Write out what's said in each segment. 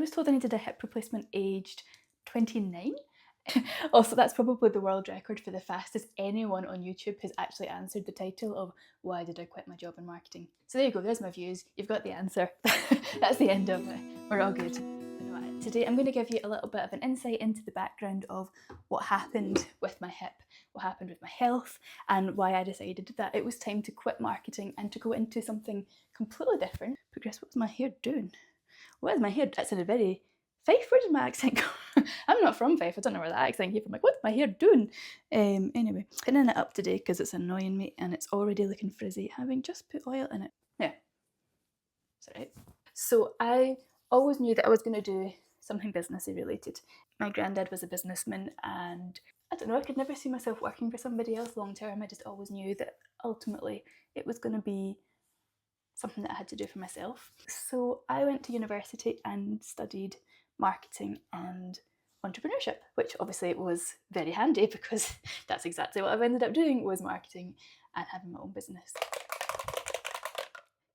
I was told I needed a hip replacement aged 29. Also, that's probably the world record for the fastest anyone on YouTube has actually answered the title of "Why did I quit my job in marketing?" So there you go, there's my views. You've got the answer. That's the end of it. We're all good. Today I'm going to give you a little bit of an insight into the background of what happened with my hip, what happened with my health, and why I decided that it was time to quit marketing and to go into something completely different. But Chris, what's my hair doing? What is my hair? That sounded very Fife. Where did my accent go? I'm not from Fife. I don't know where that accent came from. Like, what's my hair doing? Anyway, pinning it up today because it's annoying me and it's already looking frizzy, having just put oil in it. Yeah, it's alright. So I always knew that I was going to do something businessy related. My granddad was a businessman, and I don't know, I could never see myself working for somebody else long term. I just always knew that ultimately it was going to be something that I had to do for myself. So I went to university and studied marketing and entrepreneurship, which obviously was very handy because that's exactly what I've ended up doing, was marketing and having my own business.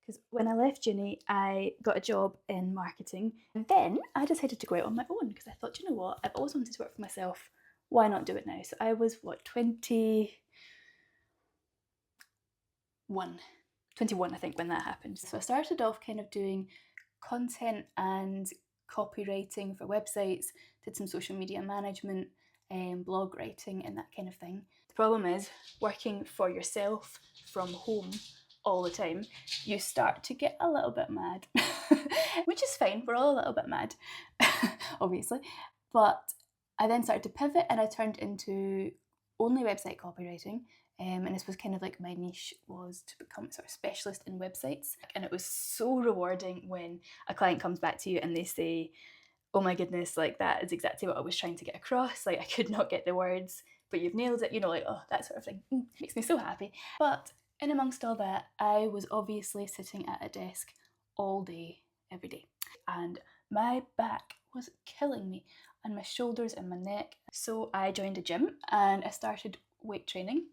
Because when I left uni, I got a job in marketing, and then I decided to go out on my own because I thought, you know what, I've always wanted to work for myself. Why not do it now? So I was, 21, I think, when that happened. So I started off kind of doing content and copywriting for websites, did some social media management, blog writing and that kind of thing. The problem is, working for yourself from home all the time, you start to get a little bit mad, which is fine, we're all a little bit mad, obviously. But I then started to pivot and I turned into only website copywriting. And this was kind of like my niche, was to become a sort of specialist in websites. And it was so rewarding when a client comes back to you and they say, oh my goodness, like that is exactly what I was trying to get across. Like I could not get the words, but you've nailed it, you know, like, oh, that sort of thing. Makes me so happy. But in amongst all that, I was obviously sitting at a desk all day, every day. And my back was killing me, and my shoulders and my neck. So I joined a gym and I started weight training.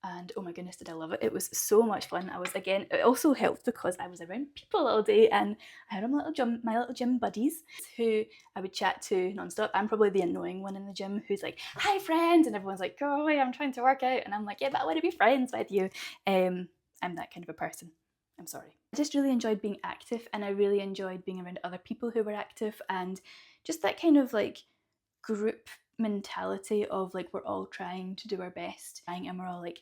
And oh my goodness, did I love it. It was so much fun. It also helped because I was around people all day and I had my little gym buddies who I would chat to nonstop. I'm probably the annoying one in the gym who's like, hi friends, and everyone's like, go away, I'm trying to work out. And I'm like, yeah, but I want to be friends with you. I'm that kind of a person. I'm sorry. I just really enjoyed being active, and I really enjoyed being around other people who were active, and just that kind of like group mentality of like we're all trying to do our best and we're all like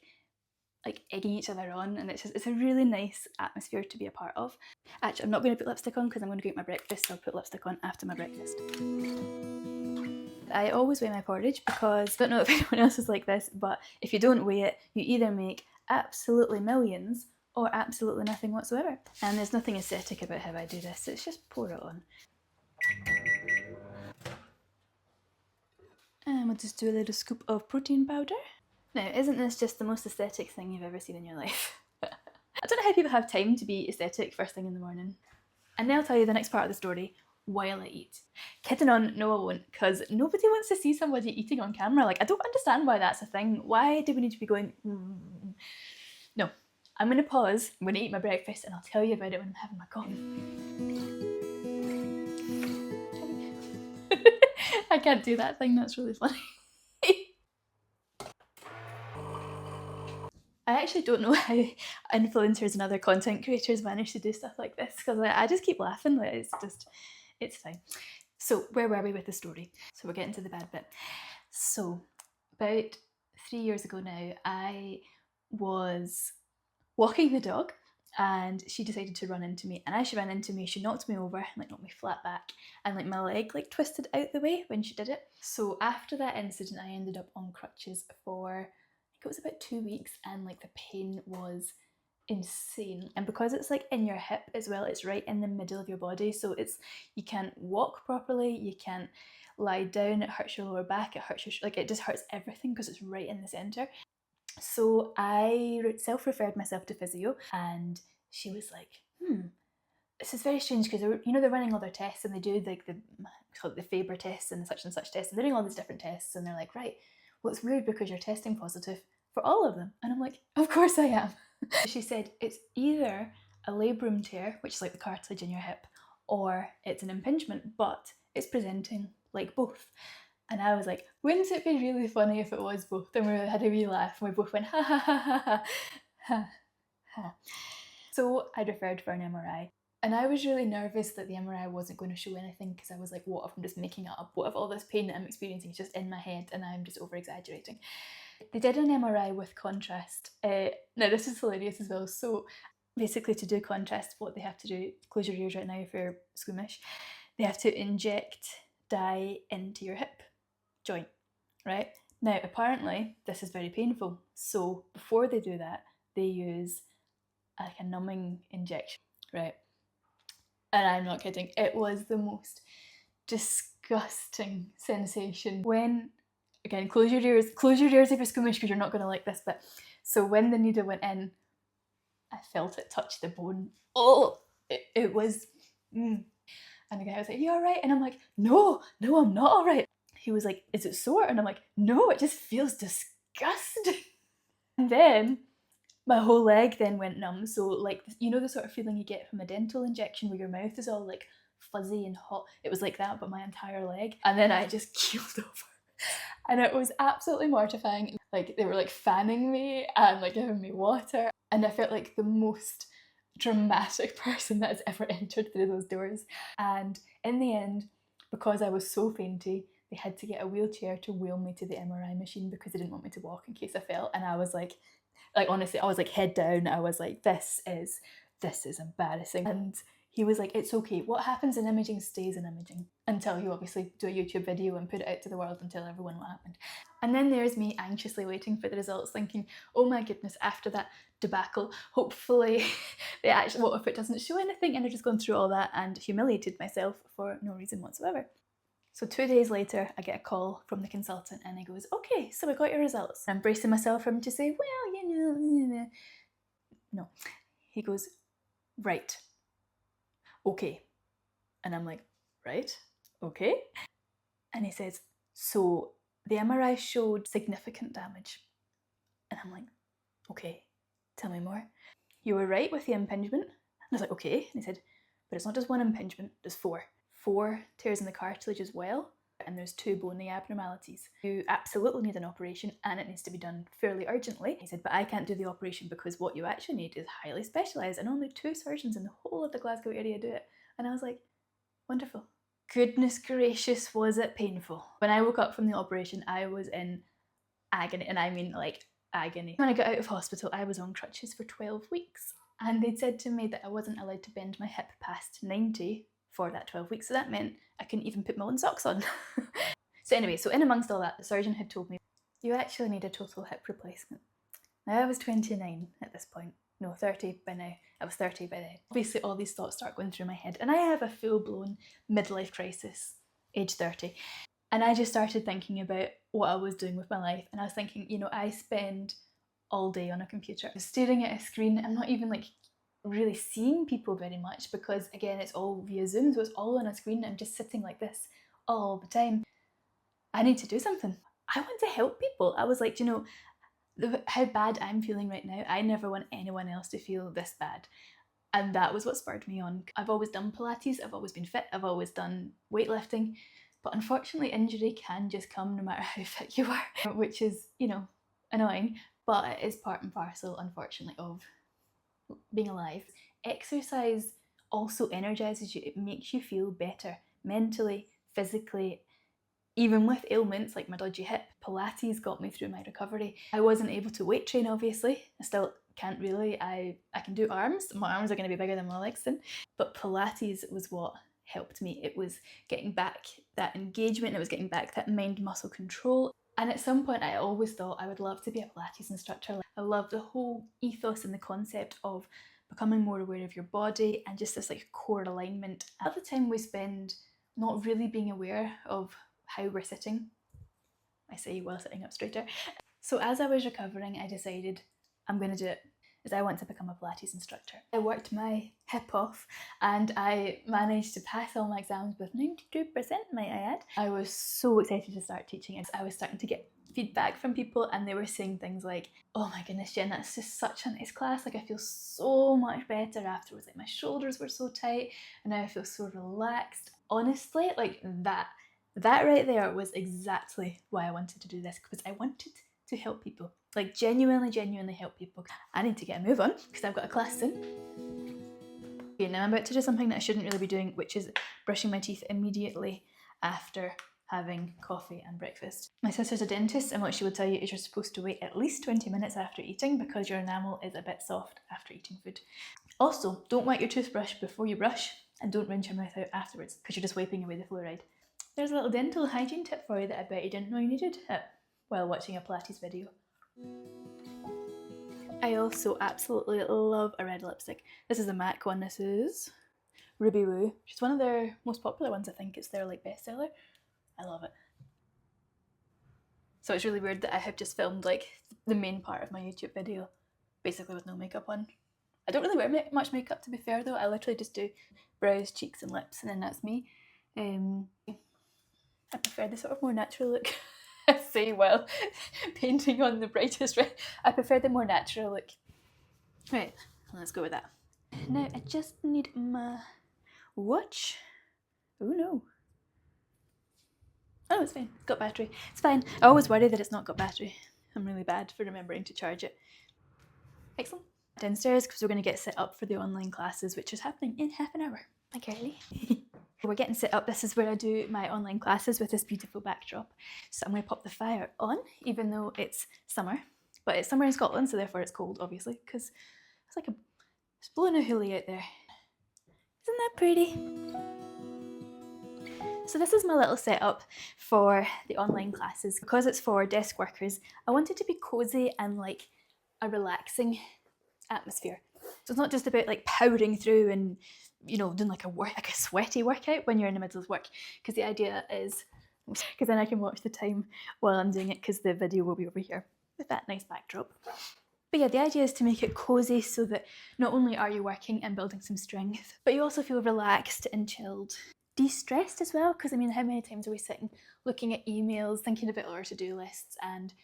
egging each other on, and it's a really nice atmosphere to be a part of. Actually, I'm not going to put lipstick on because I'm going to go eat my breakfast, so I'll put lipstick on after my breakfast. I always weigh my porridge because I don't know if anyone else is like this, but if you don't weigh it, you either make absolutely millions or absolutely nothing whatsoever. And there's nothing aesthetic about how I do this, it's just pour it on. And we'll just do a little scoop of protein powder. Now, isn't this just the most aesthetic thing you've ever seen in your life? I don't know how people have time to be aesthetic first thing in the morning. And then I'll tell you the next part of the story while I eat. Kidding on, no I won't, because nobody wants to see somebody eating on camera. Like, I don't understand why that's a thing. Why do we need to be going, No, I'm going to pause, I'm going to eat my breakfast, and I'll tell you about it when I'm having my coffee. I can't do that thing, that's really funny. I actually don't know how influencers and other content creators manage to do stuff like this, because I just keep laughing. Like, it's fine. So where were we with the story? So we're getting to the bad bit. So about 3 years ago now, I was walking the dog and she decided to run into me, and as she ran into me, she knocked me over, like knocked me flat back, and like my leg like twisted out the way when she did it. So after that incident, I ended up on crutches for, it was about 2 weeks, and like the pain was insane. And because it's like in your hip as well, it's right in the middle of your body, so you can't walk properly, you can't lie down, it hurts your lower back, it hurts your it just hurts everything because it's right in the center. So I self-referred myself to physio, and she was like, this is very strange, because they're running all their tests, and they do like the Faber tests and such tests, and they're doing all these different tests, and they're like, right, well, it's weird because you're testing positive for all of them. And I'm like, of course I am. She said it's either a labrum tear, which is like the cartilage in your hip, or it's an impingement, but it's presenting like both. And I was like, wouldn't it be really funny if it was both? And we had a wee laugh and we both went, ha ha ha ha ha ha ha. So I referred for an MRI. And I was really nervous that the MRI wasn't going to show anything, because I was like, what if I'm just making it up? What if all this pain that I'm experiencing is just in my head and I'm just over exaggerating? They did an MRI with contrast. Now this is hilarious as well. So basically, to do contrast, what they have to do, close your ears right now if you're squeamish, they have to inject dye into your hip joint, right? Now apparently this is very painful. So before they do that, they use like a numbing injection, right? And I'm not kidding, it was the most disgusting sensation. When, again, close your ears if you're squeamish, because you're not going to like this bit. So when the needle went in, I felt it touch the bone. Oh, it was, And the guy was like, you all right? And I'm like, no, I'm not all right. He was like, is it sore? And I'm like, no, it just feels disgusting. And then my whole leg then went numb. So like, you know the sort of feeling you get from a dental injection where your mouth is all like fuzzy and hot? It was like that, but my entire leg. And then I just keeled over. And it was absolutely mortifying. Like, they were like fanning me and like giving me water. And I felt like the most dramatic person that has ever entered through those doors. And in the end, because I was so fainty, they had to get a wheelchair to wheel me to the MRI machine, because they didn't want me to walk in case I fell. And I was like honestly, I was like head down. I was like, this is embarrassing. And he was like, it's okay. What happens in imaging stays in imaging, until you obviously do a YouTube video and put it out to the world and tell everyone what happened. And then there's me anxiously waiting for the results, thinking, oh my goodness, after that debacle, hopefully they actually, what if it doesn't show anything? And I've just gone through all that and humiliated myself for no reason whatsoever. So 2 days later, I get a call from the consultant and he goes, okay, so we got your results. I'm bracing myself for him to say, well, you know. No. He goes, right. Okay. And I'm like, right? Okay. And he says, so the MRI showed significant damage. And I'm like, okay, tell me more. You were right with the impingement. And I was like, okay. And he said, but it's not just one impingement, there's 4. 4 tears in the cartilage as well, and there's 2 bony abnormalities. You absolutely need an operation, and it needs to be done fairly urgently. He said, but I can't do the operation because what you actually need is highly specialised, and only 2 surgeons in the whole of the Glasgow area do it. And I was like, wonderful. Goodness gracious, was it painful. When I woke up from the operation, I was in agony, and I mean like agony. When I got out of hospital, I was on crutches for 12 weeks, and they'd said to me that I wasn't allowed to bend my hip past 90 for that 12 weeks, so that meant I couldn't even put my own socks on. So anyway, so in amongst all that, the surgeon had told me, you actually need a total hip replacement. Now I was 29 at this point. No, 30 by now. I was 30 by then. Obviously all these thoughts start going through my head, and I have a full-blown midlife crisis, age 30. And I just started thinking about what I was doing with my life, and I was thinking, you know, I spend all day on a computer, staring at a screen. I'm not even like really seeing people very much, because again, it's all via Zoom, so it's all on a screen. I'm just sitting like this all the time. I need to do something. I want to help people. I was like, you know, how bad I'm feeling right now, I never want anyone else to feel this bad. And that was what spurred me on. I've always done Pilates, I've always been fit, I've always done weightlifting, but unfortunately injury can just come no matter how fit you are, which is, you know, annoying, but it is part and parcel, unfortunately, of being alive. Exercise also energizes you. It makes you feel better mentally, physically. Even with ailments like my dodgy hip, Pilates got me through my recovery. I wasn't able to weight train, obviously. I still can't really. I can do arms. My arms are going to be bigger than my legs soon. But Pilates was what helped me. It was getting back that engagement. It was getting back that mind-muscle control. And at some point I always thought I would love to be a Pilates instructor. I love the whole ethos and the concept of becoming more aware of your body and just this like core alignment. At the time we spend not really being aware of how we're sitting. I say while sitting up straighter. So as I was recovering, I decided I'm going to do it, as I want to become a Pilates instructor. I worked my hip off and I managed to pass all my exams with 92%, might I add. I was so excited to start teaching. I was starting to get feedback from people and they were saying things like, oh my goodness, Jen, that's just such a nice class. Like I feel so much better afterwards. Like my shoulders were so tight and now I feel so relaxed. honestly, like that right there was exactly why I wanted to do this, because I wanted to help people, like genuinely help people. I need to get a move on because I've got a class soon. Okay, now I'm about to do something that I shouldn't really be doing, which is brushing my teeth immediately after having coffee and breakfast. My sister's a dentist, and what she would tell you is you're supposed to wait at least 20 minutes after eating because your enamel is a bit soft after eating food. Also, don't wet your toothbrush before you brush, and don't rinse your mouth out afterwards because you're just wiping away the fluoride. There's a little dental hygiene tip for you that I bet you didn't know you needed while watching a Pilates video. I also absolutely love a red lipstick. This is a MAC one. This is Ruby Woo, which is one of their most popular ones. I think it's their like bestseller. I love it. So it's really weird that I have just filmed like the main part of my YouTube video basically with no makeup on. I don't really wear much makeup, to be fair though. I literally just do brows, cheeks and lips, and then that's me. I prefer the sort of more natural look. I say while painting on the brightest red. I prefer the more natural look. Right, let's go with that. Now I just need my watch. Oh no. Oh, it's fine. It's got battery. It's fine. I always worry that it's not got battery. I'm really bad for remembering to charge it. Excellent. Downstairs because we're going to get set up for the online classes, which is happening in half an hour. Hi, Carly. We're getting set up. This is where I do my online classes with this beautiful backdrop. So I'm going to pop the fire on, even though it's summer. But it's summer in Scotland, so therefore it's cold, obviously, because it's blowing a hoolie out there. Isn't that pretty? So this is my little setup for the online classes. Because it's for desk workers, I want it to be cozy and like a relaxing atmosphere. So it's not just about like powering through and, you know, doing like a sweaty workout when you're in the middle of work, because the idea is, because then I can watch the time while I'm doing it, because the video will be over here with that nice backdrop. But yeah, the idea is to make it cozy so that not only are you working and building some strength, but you also feel relaxed and chilled. De-stressed as well, because I mean, how many times are we sitting looking at emails, thinking about our to-do lists and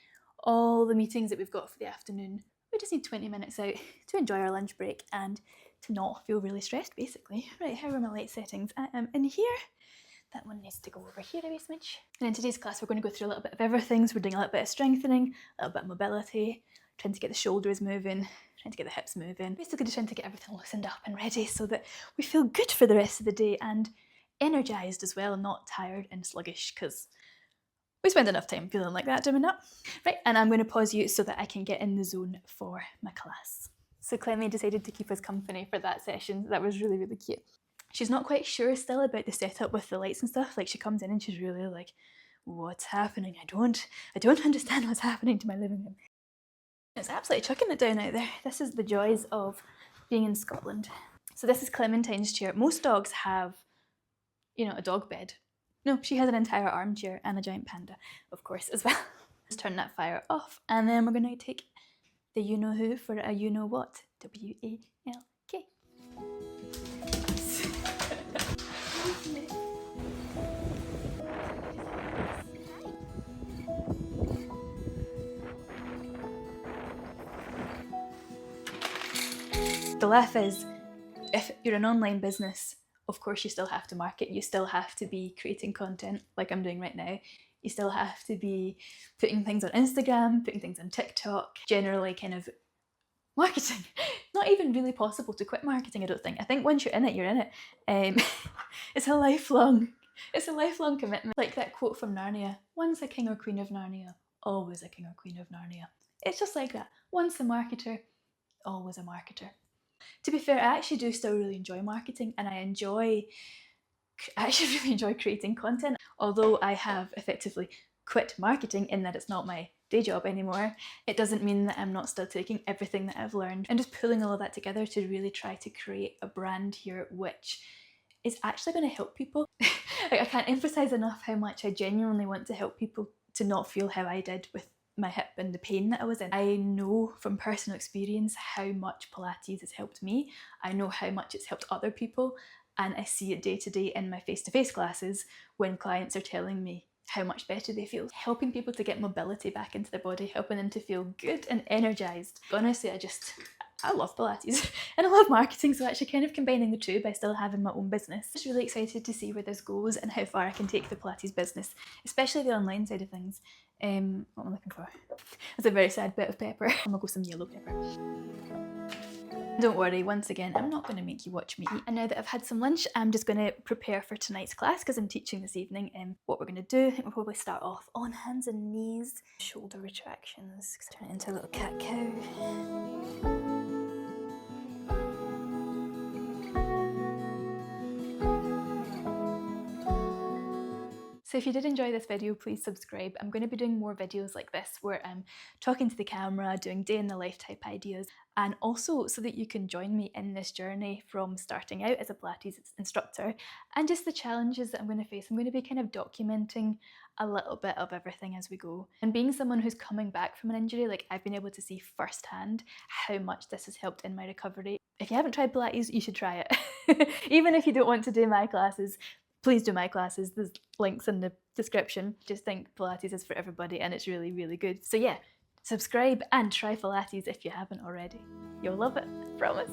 all the meetings that we've got for the afternoon? We just need 20 minutes out to enjoy our lunch break and to not feel really stressed, basically. Right, how are my light settings? I am in here. That one needs to go over here a wee smidge. And in today's class, we're going to go through a little bit of everything. So we're doing a little bit of strengthening, a little bit of mobility, trying to get the shoulders moving, trying to get the hips moving. Basically just trying to get everything loosened up and ready so that we feel good for the rest of the day and energised as well, and not tired and sluggish, because we spend enough time feeling like that doing that. Right, and I'm going to pause you so that I can get in the zone for my class. So Clemmy decided to keep us company for that session. That was really, really cute. She's not quite sure still about the setup with the lights and stuff. Like, she comes in and she's really like, what's happening? I don't understand what's happening to my living room. It's absolutely chucking it down out there. This is the joys of being in Scotland. So this is Clementine's chair. Most dogs have, you know, a dog bed. No, she has an entire armchair and a giant panda, of course, as well. Let's turn that fire off, and then we're going to take the you-know-who for a you-know-what. W-A-L-K. The laugh is, if you're an online business, of course you still have to market, you still have to be creating content like I'm doing right now. You still have to be putting things on Instagram, putting things on TikTok, generally kind of marketing. Not even really possible to quit marketing, I don't think. I think once you're in it, you're in it. It's a lifelong commitment. Like that quote from Narnia, once a king or queen of Narnia, always a king or queen of Narnia. It's just like that. Once a marketer, always a marketer. To be fair, I actually do still really enjoy marketing, and I actually really enjoy creating content, although I have effectively quit marketing in that it's not my day job anymore. It doesn't mean that I'm not still taking everything that I've learned and just pulling all of that together to really try to create a brand here which is actually going to help people. Like, I can't emphasize enough how much I genuinely want to help people to not feel how I did with my hip and the pain that I was in. I know from personal experience how much Pilates has helped me. I know how much it's helped other people, and I see it day to day in my face-to-face classes when clients are telling me how much better they feel. Helping people to get mobility back into their body, helping them to feel good and energised. Honestly, I love Pilates and I love marketing, so actually kind of combining the two by still having my own business. I'm just really excited to see where this goes and how far I can take the Pilates business, especially the online side of things. What am I looking for? That's a very sad bit of pepper. I'm gonna go some yellow pepper. Don't worry, once again, I'm not going to make you watch me eat. And now that I've had some lunch, I'm just going to prepare for tonight's class because I'm teaching this evening. What we're going to do, I think we'll probably start off on hands and knees, shoulder retractions, turn it into a little cat-cow. So if you did enjoy this video, please subscribe. I'm going to be doing more videos like this where I'm talking to the camera, doing day in the life type ideas, and also so that you can join me in this journey from starting out as a Pilates instructor and just the challenges that I'm going to face. I'm going to be kind of documenting a little bit of everything as we go. And being someone who's coming back from an injury, like I've been able to see firsthand how much this has helped in my recovery. If you haven't tried Pilates, you should try it. Even if you don't want to do my classes, please do my classes. There's links in the description. Just think Pilates is for everybody and it's really, really good. So yeah, subscribe and try Pilates if you haven't already. You'll love it, I promise.